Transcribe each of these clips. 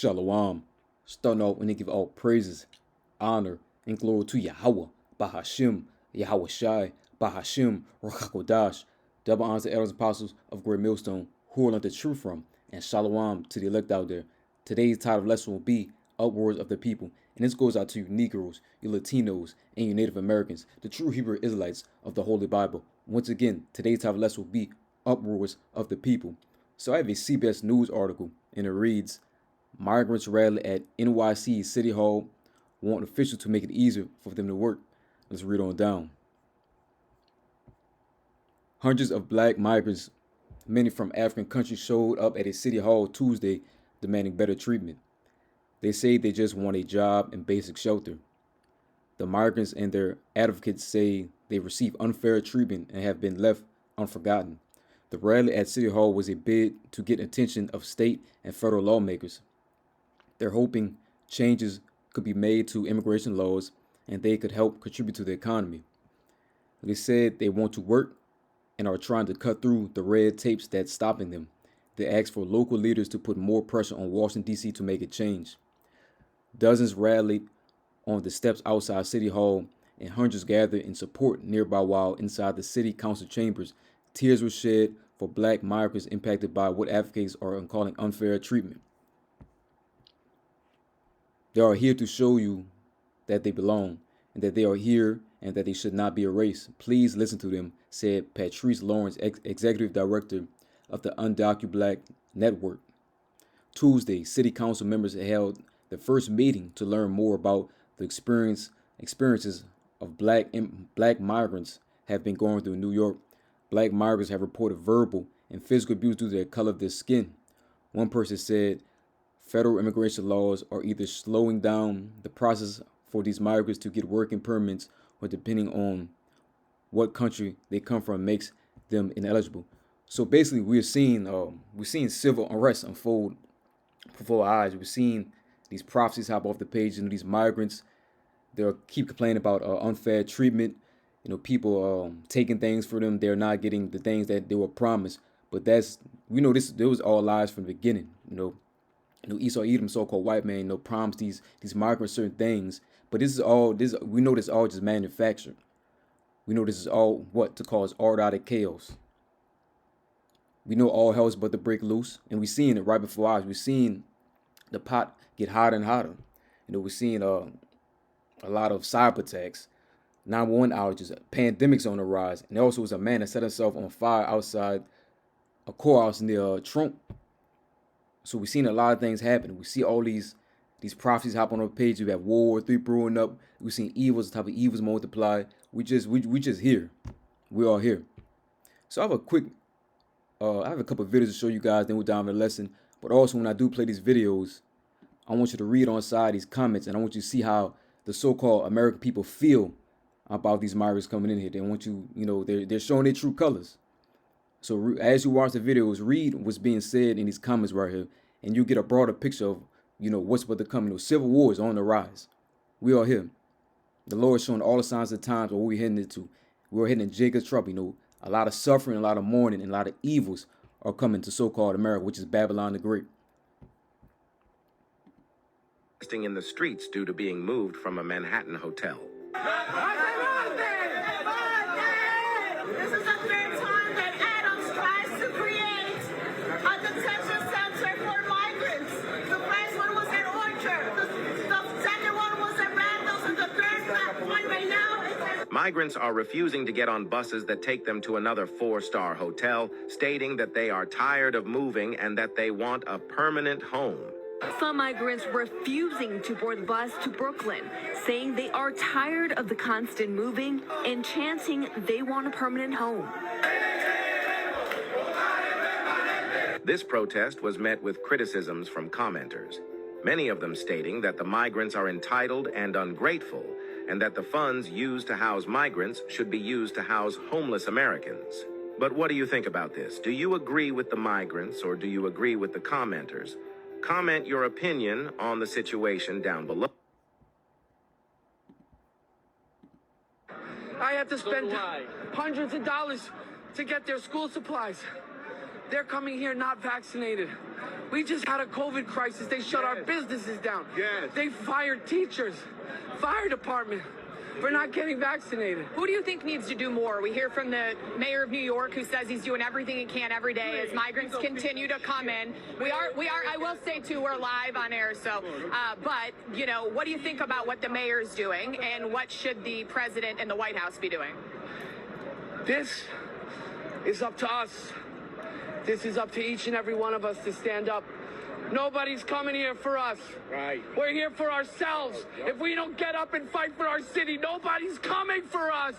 Shalom. Starting off when they give all praises, honor, and glory to Yahweh, Bahashim, Yahweh Shai, Bahashim, Rakakodash. Double honors to elders and apostles of Great Millstone, who will learn the truth from, and Shalom to the elect out there. Today's title of lesson will be Uproars of the People, and this goes out to you Negroes, you Latinos, and you Native Americans, the true Hebrew Israelites of the Holy Bible. Once again, today's title of lesson will be Uproars of the People. So I have a CBS News article, and it reads, Migrants rally at NYC City Hall want officials to make it easier for them to work. Let's read on down. Hundreds of black migrants, many from African countries, showed up at a city hall Tuesday demanding better treatment. They say they just want a job and basic shelter. The migrants and their advocates say they receive unfair treatment and have been left unforgotten. The rally at City Hall was a bid to get attention of state and federal lawmakers. They're hoping changes could be made to immigration laws and they could help contribute to the economy. They said they want to work and are trying to cut through the red tapes that's stopping them. They asked for local leaders to put more pressure on Washington, D.C. to make a change. Dozens rallied on the steps outside City Hall and hundreds gathered in support nearby, while inside the city council chambers, tears were shed for black migrants impacted by what advocates are calling unfair treatment. They are here to show you that they belong and that they are here and that they should not be erased. Please listen to them, said Patrice Lawrence, executive director of the Undocumented Black Network. Tuesday, city council members held the first meeting to learn more about the experiences of black migrants have been going through in New York. Black migrants have reported verbal and physical abuse due to the color of their skin. One person said federal immigration laws are either slowing down the process for these migrants to get working permits, or depending on what country they come from makes them ineligible. So basically, we're seeing civil unrest unfold before our eyes. We're seeing these prophecies hop off the page, and these migrants, they'll keep complaining about unfair treatment. People taking things for them. They're not getting the things that they were promised. But there was all lies from the beginning. Esau Edom, so-called white man, promised these migrants certain things, but we know this is all just manufactured. We know this is all to cause order out of chaos. We know all hell is but to break loose, and we're seeing it right before our eyes. We're seeing the pot get hotter and hotter. We're seeing a lot of cyber attacks, 911 outages, pandemics on the rise, and there also was a man that set himself on fire outside a courthouse near Trump. So we've seen a lot of things happen. We see all these prophecies hop on the page. We have World War III brewing up. We've seen evils, type of evils multiply. We just here. We're all here. So I have a couple of videos to show you guys. Then we'll dive into the lesson. But also, when I do play these videos, I want you to read on side these comments, and I want you to see how the so-called American people feel about these migrants coming in here. They want they're showing their true colors. So as you watch the videos, read what's being said in these comments right here, and you get a broader picture of, what's about to come. Civil war is on the rise. We are here. The Lord is showing all the signs of the times what we're heading into. We're heading in Jacob's trouble. A lot of suffering, a lot of mourning, and a lot of evils are coming to so-called America, which is Babylon the Great. In the streets due to being moved from a Manhattan hotel. This is the third time that Adams tries to create a detention center for migrants. The first one was at Orchard. The second one was at Randall's, and the third one right now is at... Migrants are refusing to get on buses that take them to another 4-star hotel, stating that they are tired of moving and that they want a permanent home. Some migrants refusing to board the bus to Brooklyn, saying they are tired of the constant moving and chanting they want a permanent home. This protest was met with criticisms from commenters, many of them stating that the migrants are entitled and ungrateful, and that the funds used to house migrants should be used to house homeless Americans. But what do you think about this? Do you agree with the migrants, or do you agree with the commenters? Comment your opinion on the situation down below. I have to spend hundreds of dollars to get their school supplies. They're coming here not vaccinated. We just had a COVID crisis. They shut our businesses down. Yes. They fired teachers, fire department for not getting vaccinated. Who do you think needs to do more? We hear from the mayor of New York, who says he's doing everything he can every day as migrants continue to come in. We are. I will say too, we're live on air, so. But you know, what do you think about what the mayor's doing, and what should the president and the White House be doing? This is up to us. This is up to each and every one of us to stand up. Nobody's coming here for us. Right. We're here for ourselves. If we don't get up and fight for our city, nobody's coming for us.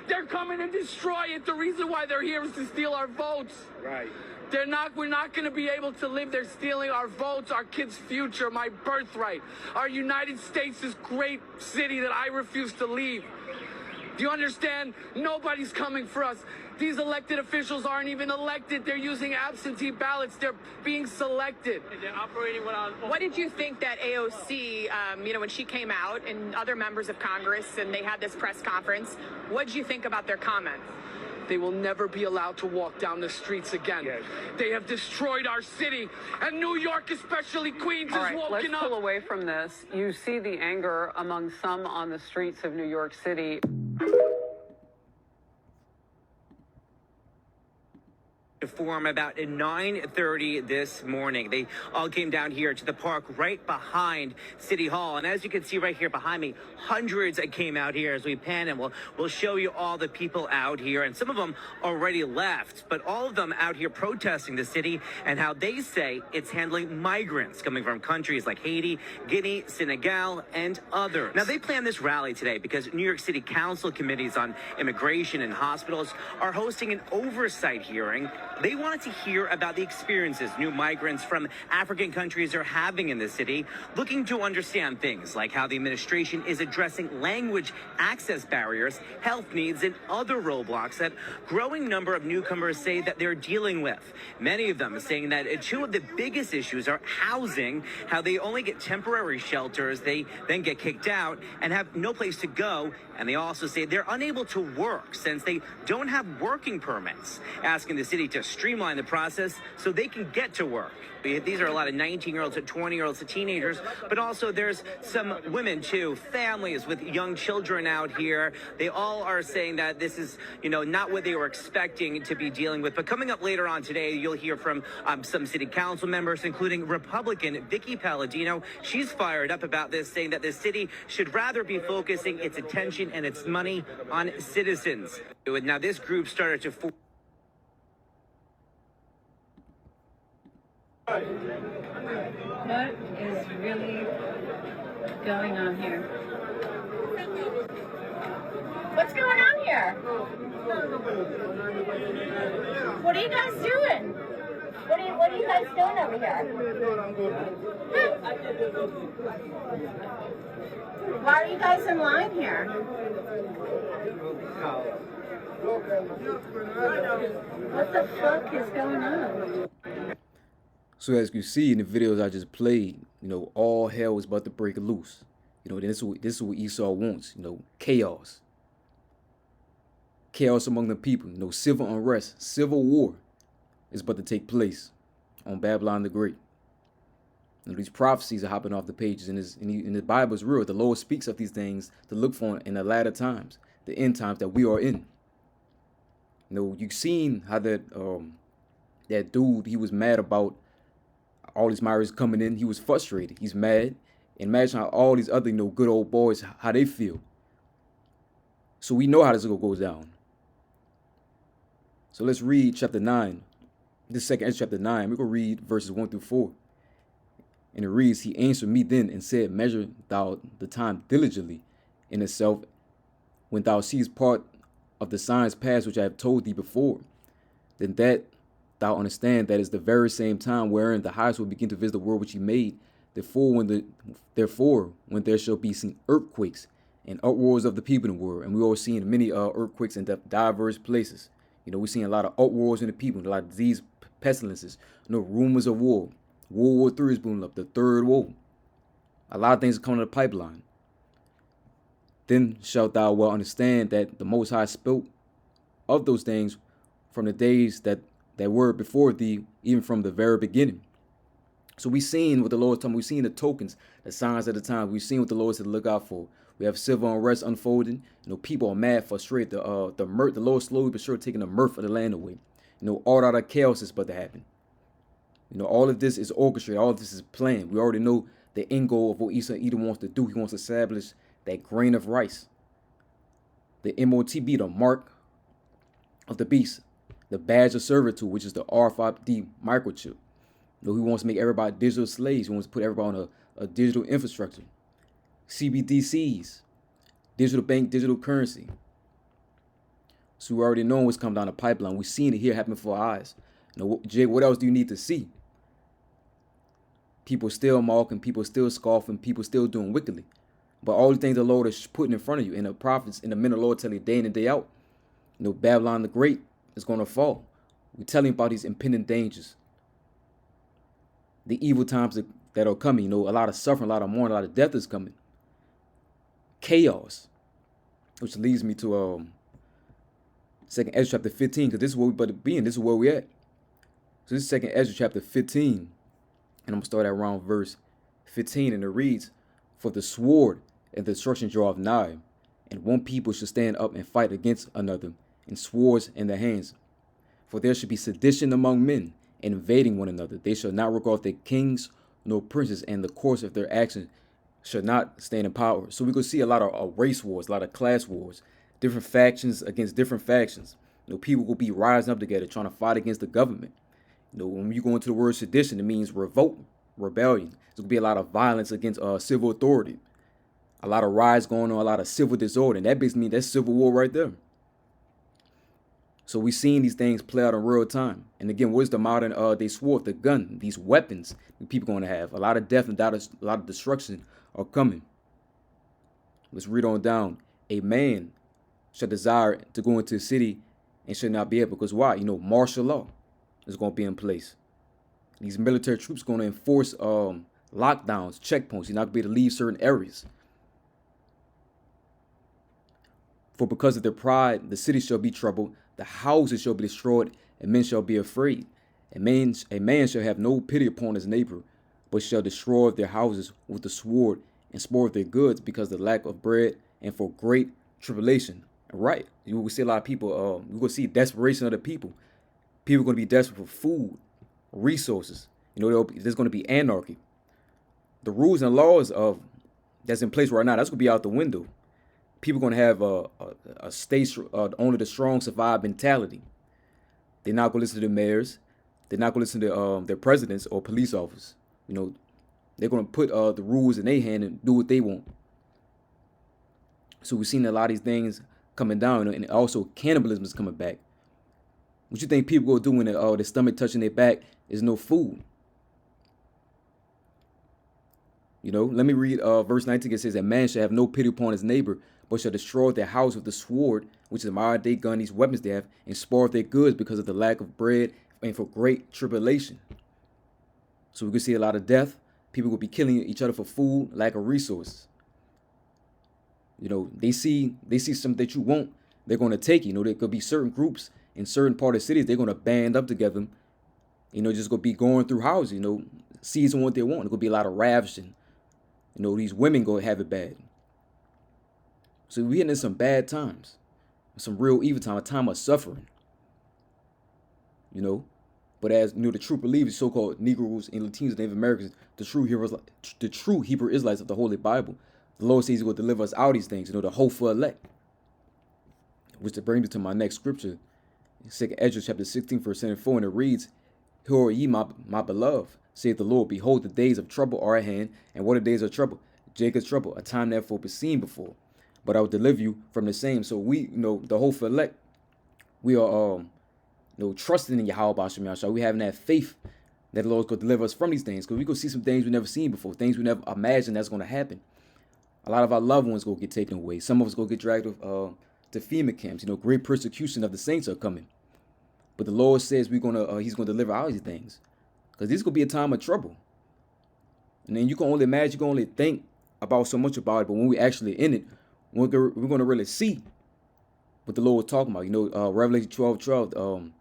They're coming to destroy it. The reason why they're here is to steal our votes. Right. We're not going to be able to live. They're stealing our votes, our kids' future, my birthright, our United States, this great city that I refuse to leave. Do you understand? Nobody's coming for us. These elected officials aren't even elected. They're using absentee ballots. They're being selected. And they're operating without. What did you think that AOC, when she came out, and other members of Congress, and they had this press conference, what did you think about their comments? They will never be allowed to walk down the streets again. Yes. They have destroyed our city, and New York, especially Queens, All is right, woken let's up. pull away from this. You see the anger among some on the streets of New York City. To form about 9:30 this morning. They all came down here to the park right behind City Hall. And as you can see right here behind me, hundreds came out here as we pan, and we'll show you all the people out here. And some of them already left, but all of them out here protesting the city and how they say it's handling migrants coming from countries like Haiti, Guinea, Senegal, and others. Now, they planned this rally today because New York City Council committees on immigration and hospitals are hosting an oversight hearing. They wanted to hear about the experiences new migrants from African countries are having in the city, looking to understand things like how the administration is addressing language access barriers, health needs, and other roadblocks that growing number of newcomers say that they're dealing with. Many of them saying that two of the biggest issues are housing, how they only get temporary shelters, they then get kicked out and have no place to go. And they also say they're unable to work since they don't have working permits, asking the city to streamline the process so they can get to work. These are a lot of 19-year-olds and 20-year-olds and teenagers, but also there's some women too, families with young children out here. They all are saying that this is, not what they were expecting to be dealing with. But coming up later on today, you'll hear from some city council members, including Republican Vicky Palladino. She's fired up about this, saying that the city should rather be focusing its attention and its money on citizens. Now, this group started to What is really going on here? What's going on here? What are you guys doing? What are you guys doing over here? Why are you guys in line here? What the fuck is going on? So as you see in the videos I just played, all hell is about to break loose. This is what Esau wants, chaos. Chaos among the people, civil unrest, civil war is about to take place on Babylon the Great. These prophecies are hopping off the pages, and the Bible is real. The Lord speaks of these things to look for in the latter times, the end times that we are in. You've seen how that dude, he was mad about all these migrants coming in. He was frustrated. He's mad. And imagine how all these other, good old boys, how they feel. So we know how this will go down. So let's read chapter 9. This second chapter 9. We're going to read verses 1 through 4. And it reads, He answered me then and said, Measure thou the time diligently in itself, when thou seest part of the signs past which I have told thee before, then that thou understand that is the very same time wherein the highest will begin to visit the world which he made. Therefore, when there shall be seen earthquakes and uproars of the people in the world, and we are seeing many earthquakes in diverse places. We're seeing a lot of uproars in the people, a lot of disease, pestilences, rumors of war. World War III is booming up, the third war. A lot of things are coming to the pipeline. Then shalt thou well understand that the Most High spoke of those things from the days that that word before thee, even from the very beginning. So we seen what the Lord's talking. We seen the tokens, the signs of the time. We seen what the Lord said to look out for. We have civil unrest unfolding. People are mad, frustrated. The Lord slowly but surely taking the mirth of the land away. All out of chaos is about to happen. All of this is orchestrated. All of this is planned. We already know the end goal of what Edom wants to do. He wants to establish that grain of rice, the MOTB, the mark of the beast, the badge of servitude, which is the RFID microchip. He wants to make everybody digital slaves. He wants to put everybody on a digital infrastructure. CBDCs, digital bank, digital currency. So we already know what's coming down the pipeline. We've seen it here happen before our eyes. Jay, what else do you need to see? People still mocking, people still scoffing, people still doing wickedly. But all the things the Lord is putting in front of you, and the prophets and the men of the Lord tell you day in and day out, Babylon the Great is going to fall. We're telling you about these impending dangers, the evil times that are coming. A lot of suffering, a lot of mourning, a lot of death is coming. Chaos, which leads me to 2nd Ezra chapter 15, because this is where we're about to be, and this is where we're at. So this is 2nd Ezra chapter 15, and I'm going to start at around verse 15, and it reads, "For the sword and the destruction draweth nigh, and one people shall stand up and fight against another, and swords in their hands. For there shall be sedition among men, invading one another. They shall not regard their kings nor princes, and the course of their actions shall not stand in power." So we could see a lot of race wars, a lot of class wars, different factions against different factions. People will be rising up together, trying to fight against the government. When you go into the word sedition, it means revolt, rebellion. There's going to be a lot of violence against civil authority. A lot of riots going on, a lot of civil disorder. And that basically means that's civil war right there. So we've seen these things play out in real time. And again, what is the modern day sword, the gun, these weapons that people are going to have? A lot of death and a lot of destruction are coming. Let's read on down. "A man shall desire to go into a city and should not be able." Because why? Martial law is going to be in place. These military troops are going to enforce lockdowns, checkpoints. You're not going to be able to leave certain areas. "For because of their pride, the city shall be troubled, the houses shall be destroyed, and men shall be afraid. A man shall have no pity upon his neighbor, but shall destroy their houses with the sword and spoil their goods because of the lack of bread and for great tribulation." Right. You will see a lot of people, we're going to see desperation of the people. People are going to be desperate for food, resources. There's going to be anarchy. The rules and laws that's in place right now, that's going to be out the window. People are going to have a state only the strong survive mentality. They're not going to listen to the mayors. They're not going to listen to their presidents or police officers. They're going to put the rules in their hand and do what they want. So we've seen a lot of these things coming down, and also cannibalism is coming back. What you think people go do when their stomach touching their back is no food? Let me read verse 19. It says, "A man shall have no pity upon his neighbor, but shall destroy their house with the sword," which is a modern day gun, these weapons they have, "and spoil their goods because of the lack of bread and for great tribulation." So we can see a lot of death. People will be killing each other for food, lack of resources. They see something that you want, they're going to take you. There could be certain groups in certain part of cities, they're going to band up together, just going to be going through houses, seizing what they want. There's going to be a lot of ravishing. These women going to have it bad. So we're getting in some bad times, some real evil time, a time of suffering. But as the true believers, so-called Negroes and Latinos and Native Americans, the true Hebrew Israelites of the Holy Bible, the Lord says He will deliver us out of these things, the hopeful elect. Which brings me to my next scripture, 2nd Ezra chapter 16, verse 74, and it reads, "Hear ye, my beloved, saith the Lord, behold, the days of trouble are at hand." And what are days of trouble? Jacob's trouble, a time never been seen before. "But I will deliver you from the same." So we, the hopeful elect, we are trusting in Yahweh B'Shem Yahshua. We having that faith that the Lord's going to deliver us from these things, because we going to see some things we never seen before, things we never imagined that's going to happen. A lot of our loved ones going to get taken away. Some of us going to get dragged to FEMA camps. Great persecution of the saints are coming. But the Lord says He's going to deliver all these things, because this is going to be a time of trouble. And then you can only imagine, you can only think about so much about it, but when we actually in it, we're going to really see what the Lord was talking about. Revelation 12:12.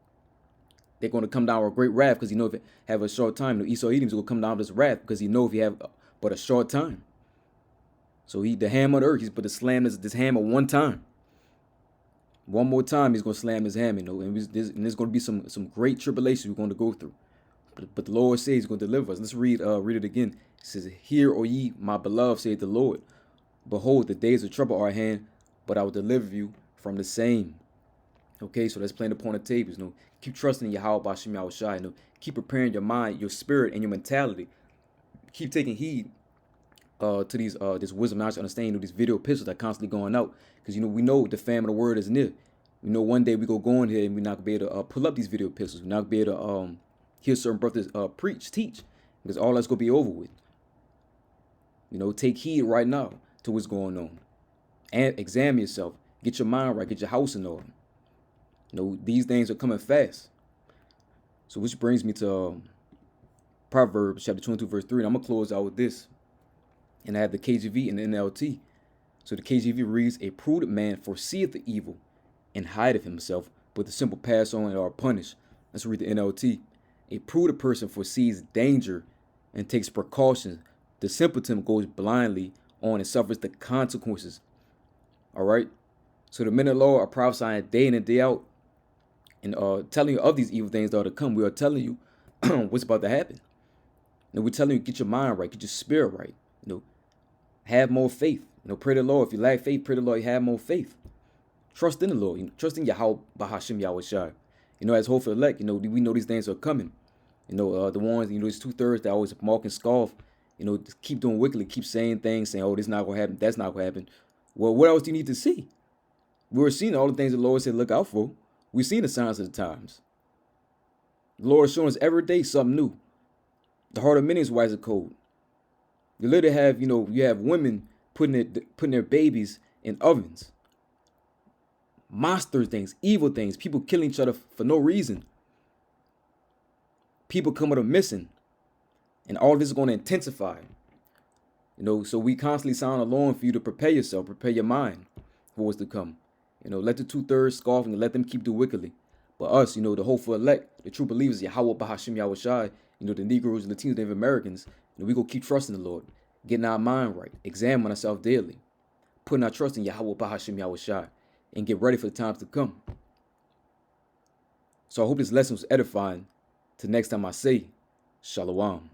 they're going to come down with a great wrath, because if it have a short time, Esau Edom's going to come down with this wrath, because if he have but a short time. So the hammer of the earth, he's put to slam this hammer one time. One more time, he's going to slam his hammer, and there's going to be some great tribulation we're going to go through. But the Lord says he's going to deliver us. Let's read it again. It says, "Hear, O ye, my beloved, saith the Lord. Behold, the days of trouble are at hand, but I will deliver you from the same." Okay, so that's playing upon the tables. Keep trusting in Yahweh B'Shem Yahushai. Keep preparing your mind, your spirit, and your mentality. Keep taking heed to these this wisdom, knowledge, understanding, these video pictures that are constantly going out. Because we know the famine of the word is near. We know one day we go in here and we're not gonna be able to pull up these video pictures. We're not gonna be able to hear certain brothers preach, teach, because all that's gonna be over with. Take heed right now to what's going on, and examine yourself. Get your mind right. Get your house in order. These things are coming fast. So which brings me to Proverbs chapter 22 verse 3. And I'm gonna close out with this. And I have the KJV and the NLT. So the KJV reads, "A prudent man foreseeth the evil and hideth himself, but the simple pass on and are punished." Let's read the NLT. "A prudent person foresees danger and takes precautions. The simpleton goes blindly on and suffers the consequences." All right. So the men of the law are prophesying day in and day out, and telling you of these evil things that are to come. We are telling you what's about to happen. And we're telling you, get your mind right, get your spirit right. Have more faith. Pray to the Lord. If you lack faith, pray to the Lord. Have more faith. Trust in the Lord. Trust in Yahweh B'Hashem Yahushai. As hopeful elect, we know these things are coming. The ones, these 2/3 that always mock and scoff, keep doing wickedly, keep saying things, saying, "Oh, this is not gonna happen, that's not gonna happen." Well, what else do you need to see? We're seeing all the things the Lord said look out for. We've seen the signs of the times. The Lord is showing us every day something new. The heart of many is wise as cold. You literally have, you have women putting their babies in ovens. Monster things, evil things, people killing each other for no reason. People coming up missing. And all of this is going to intensify. So we constantly sound alarm for you to prepare yourself, prepare your mind for what's to come. Let the 2/3 scoff and let them keep doing wickedly. But us, the hopeful elect, the true believers, Yahweh B'Hashem Yahushai, the Negroes, Latinos, Native Americans, we go keep trusting the Lord, getting our mind right, examine ourselves daily, putting our trust in Yahweh B'Hashem Yahushai, and get ready for the times to come. So I hope this lesson was edifying. Till next time I say, Shalom.